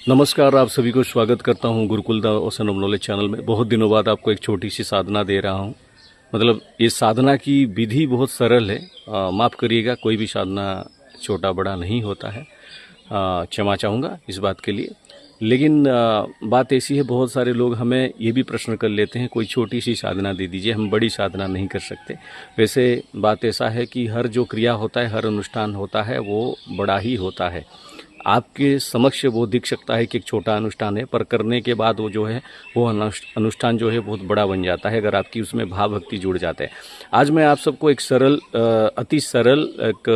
नमस्कार, आप सभी को स्वागत करता हूं Gurukul the ocean of knowledge channel में। बहुत दिनों बाद आपको एक छोटी सी साधना दे रहा हूं। मतलब ये साधना की विधि बहुत सरल है। माफ़ करिएगा, कोई भी साधना छोटा बड़ा नहीं होता है। क्षमा चाहूँगा इस बात के लिए। लेकिन बात ऐसी है, बहुत सारे लोग हमें ये भी प्रश्न कर लेते हैं, कोई छोटी सी साधना दे दीजिए, हम बड़ी साधना नहीं कर सकते। वैसे बात ऐसा है कि हर जो क्रिया होता है, हर अनुष्ठान होता है, वो बड़ा ही होता है। आपके समक्ष वो दिख सकता है कि एक छोटा अनुष्ठान है, पर करने के बाद वो जो है वो अनुष्ठान जो है बहुत बड़ा बन जाता है, अगर आपकी उसमें भाव भक्ति जुड़ जाते हैं। आज मैं आप सबको एक सरल अति सरल एक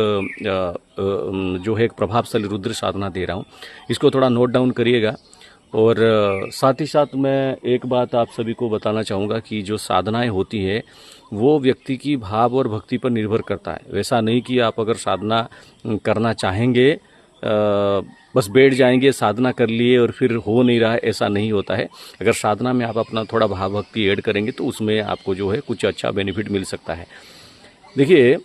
जो है एक प्रभावशाली रुद्र साधना दे रहा हूँ। इसको थोड़ा नोट डाउन करिएगा। और साथ ही साथ मैं एक बात आप सभी को बताना चाहूँगा कि जो साधनाएं होती है वो व्यक्ति की भाव और भक्ति पर निर्भर करता है। वैसा नहीं कि आप अगर साधना करना चाहेंगे बस बैठ जाएंगे, साधना कर लिए और फिर हो नहीं रहा है, ऐसा नहीं होता है। अगर साधना में आप अपना थोड़ा भाव भक्ति ऐड करेंगे तो उसमें आपको जो है कुछ अच्छा बेनिफिट मिल सकता है। देखिए,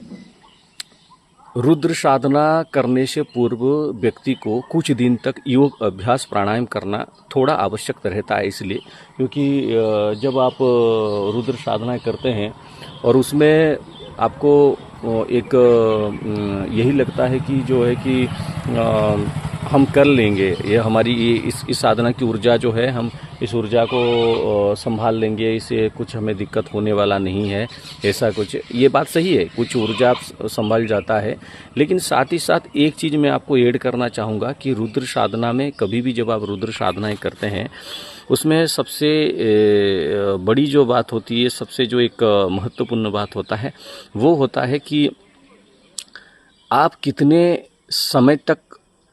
रुद्र साधना करने से पूर्व व्यक्ति को कुछ दिन तक योग अभ्यास प्राणायाम करना थोड़ा आवश्यक रहता है। इसलिए क्योंकि जब आप रुद्र साधना करते हैं और उसमें आपको एक यही लगता है कि जो है कि हम कर लेंगे, ये हमारी इस साधना की ऊर्जा जो है, हम इस ऊर्जा को संभाल लेंगे, इससे कुछ हमें दिक्कत होने वाला नहीं है, ऐसा कुछ। ये बात सही है, कुछ ऊर्जा संभाल जाता है। लेकिन साथ ही साथ एक चीज़ मैं आपको ऐड करना चाहूँगा कि रुद्र साधना में कभी भी जब आप रुद्र साधनाएं करते हैं उसमें सबसे बड़ी जो बात होती है, सबसे जो एक महत्वपूर्ण बात होता है वो होता है कि आप कितने समय तक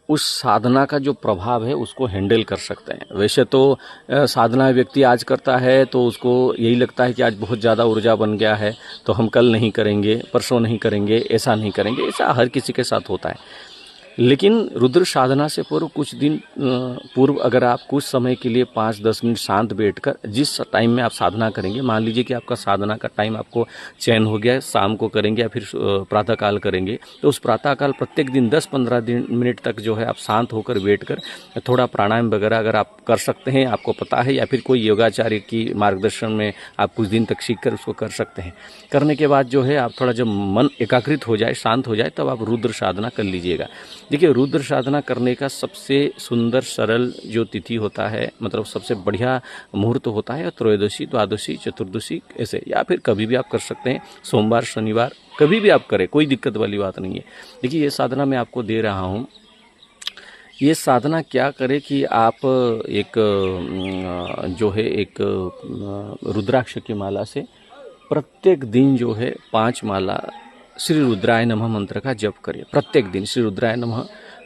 उस साधना का जो प्रभाव है उसको हैंडल कर सकते हैं। वैसे तो साधना व्यक्ति आज करता है तो उसको यही लगता है कि आज बहुत ज़्यादा ऊर्जा बन गया है तो हम कल नहीं करेंगे, परसों नहीं करेंगे, ऐसा नहीं करेंगे। ऐसा हर किसी के साथ होता है। लेकिन रुद्र साधना से पूर्व कुछ दिन पूर्व अगर आप कुछ समय के लिए 5-10 मिनट शांत बैठकर जिस टाइम में आप साधना करेंगे, मान लीजिए कि आपका साधना का टाइम आपको चयन हो गया है, शाम को करेंगे या फिर प्रातःकाल करेंगे, तो उस प्रातःकाल प्रत्येक दिन 10-15 मिनट तक जो है आप शांत होकर बैठकर थोड़ा प्राणायाम वगैरह अगर आप कर सकते हैं, आपको पता है, या फिर कोई योगाचार्य की मार्गदर्शन में आप कुछ दिन तक सीख कर उसको कर सकते हैं। करने के बाद जो है आप थोड़ा जब मन एकाग्रित हो जाए, शांत हो जाए, तब आप रुद्र साधना कर लीजिएगा। देखिए, रुद्र साधना करने का सबसे सुंदर सरल जो तिथि होता है, मतलब सबसे बढ़िया मुहूर्त होता है त्रयोदशी, द्वादशी, चतुर्दशी, ऐसे, या फिर कभी भी आप कर सकते हैं, सोमवार, शनिवार, कभी भी आप करें, कोई दिक्कत वाली बात नहीं है। देखिए, ये साधना मैं आपको दे रहा हूँ। ये साधना क्या करे कि आप एक जो है एक रुद्राक्ष की माला से प्रत्येक दिन जो है 5 माला श्री रुद्राय नमः मंत्र का जप करें। प्रत्येक दिन श्री रुद्राय नमः,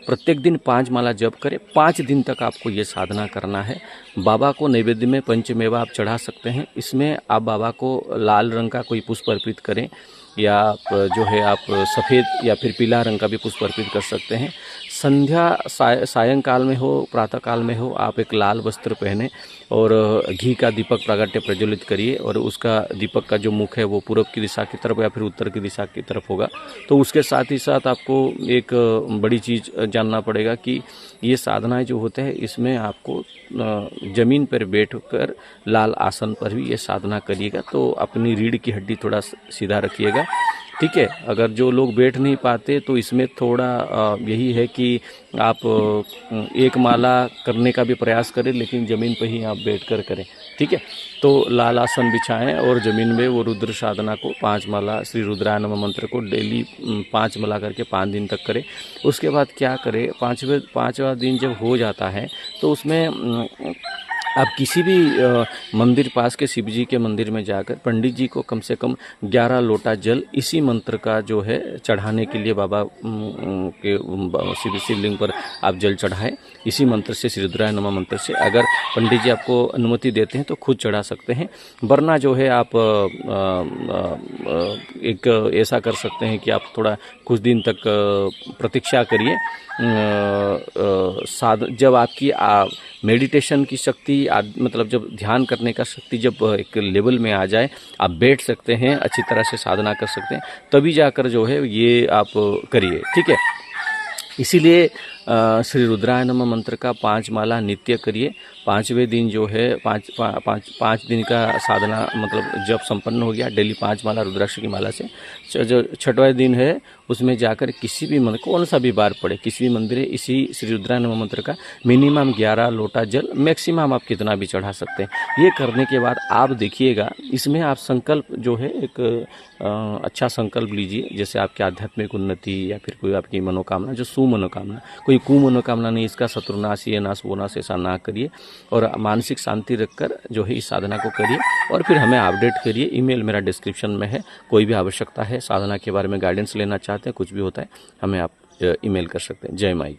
प्रत्येक दिन 5 माला जप करें। 5 दिन तक आपको ये साधना करना है। बाबा को नैवेद्य में पंचमेवा आप चढ़ा सकते हैं। इसमें आप बाबा को लाल रंग का कोई पुष्प अर्पित करें, या जो है आप सफ़ेद या फिर पीला रंग का भी पुष्प अर्पित कर सकते हैं। संध्या सायंकाल में हो, प्रातःकाल में हो, आप एक लाल वस्त्र पहने और घी का दीपक प्रागट्य प्रज्वलित करिए, और उसका दीपक का जो मुख है वो पूर्व की दिशा की तरफ या फिर उत्तर की दिशा की तरफ होगा। तो उसके साथ ही साथ आपको एक बड़ी चीज़ जानना पड़ेगा कि ये साधनाएं जो होते हैं इसमें आपको ज़मीन पर बैठकर लाल आसन पर भी ये साधना करिएगा। तो अपनी रीढ़ की हड्डी थोड़ा सीधा रखिएगा, ठीक है। अगर जो लोग बैठ नहीं पाते तो इसमें थोड़ा यही है कि आप एक माला करने का भी प्रयास करें, लेकिन ज़मीन पर ही आप बैठकर करें, ठीक है। तो लाल आसन बिछाएं और ज़मीन में वो रुद्र साधना को 5 माला श्री रुद्राय नमः मंत्र को डेली 5 माला करके 5 दिन तक करें। उसके बाद क्या करें, 5वां दिन जब हो जाता है तो उसमें आप किसी भी मंदिर, पास के शिव जी के मंदिर में जाकर पंडित जी को कम से कम 11 लोटा जल इसी मंत्र का जो है चढ़ाने के लिए बाबा के शिवलिंग पर आप जल चढ़ाएं। इसी मंत्र से, श्री रुद्राय नमः मंत्र से, अगर पंडित जी आपको अनुमति देते हैं तो खुद चढ़ा सकते हैं। वरना जो है आप एक ऐसा कर सकते हैं कि आप थोड़ा कुछ दिन तक प्रतीक्षा करिए। जब आपकी मेडिटेशन की शक्ति, मतलब जब ध्यान करने का शक्ति जब एक लेवल में आ जाए, आप बैठ सकते हैं, अच्छी तरह से साधना कर सकते हैं, तभी जाकर जो है ये आप करिए, ठीक है। इसीलिए श्री रुद्राय नमः मंत्र का 5 माला नित्य करिए। 5वें दिन जो है पाँच दिन का साधना मतलब जब संपन्न हो गया, डेली 5 माला रुद्राक्ष की माला से जो 6वां दिन है उसमें जाकर किसी भी मंदिर, कौन सा भी बार पड़े, किसी भी मंदिर इसी श्री रुद्राय नमः मंत्र का मिनिमम 11 लोटा जल, मैक्सिमम आप कितना भी चढ़ा सकते हैं। ये करने के बाद आप देखिएगा, इसमें आप संकल्प जो है एक अच्छा संकल्प लीजिए, जैसे आपकी आध्यात्मिक उन्नति या फिर कोई आपकी मनोकामना, जो सुमनोकामना, कोई कुमनोकामना नहीं, इसका शत्रुनाश, ये नाश वो नाश ऐसा ना करिए और मानसिक शांति रखकर जो है इस साधना को करिए और फिर हमें अपडेट करिए। ईमेल मेरा डिस्क्रिप्शन में है, कोई भी आवश्यकता है, साधना के बारे में गाइडेंस लेना चाहते हैं, कुछ भी होता है, हमें आप ईमेल कर सकते हैं। जय माई की।